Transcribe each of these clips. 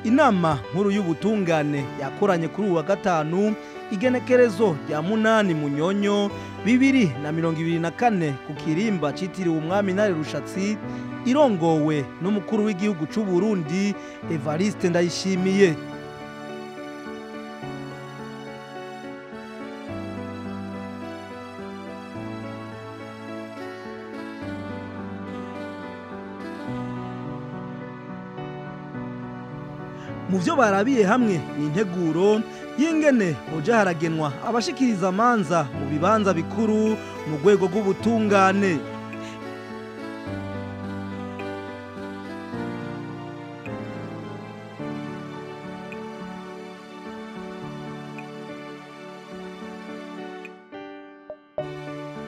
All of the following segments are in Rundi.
Inama nkuru y'ubutungane yakoranye kuri uwa gatanu igenekerezo rya 8 Munyonyo 2024 ku kirimba citiriwe umwami Ntare Rushatsi irongowe n'umukuru w'igihugu c'u Burundi Evariste Ndayishimiye. Mu vyo barabiye hamwe ni integuro y'ingene hoja haragenwa abashikiriza amanza mu bibanza bikuru mu rwego rw'ubutungane.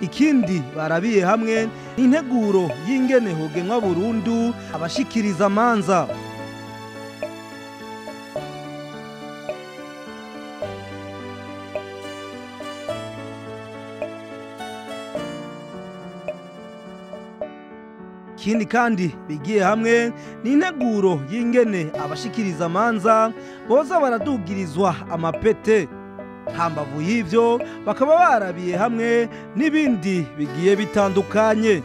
Ikindi barabiye hamwe ni integuro y'ingene hogenwa burundu abashikiriza amanza. Ikindi kandi bigiye hamwe ni integuro y'ingene abashikiriza amanza boza baradugirizwa amapete. Hambavu y'ivyo bakaba barabiye hamwe n'ibindi bigiye bitandukanye.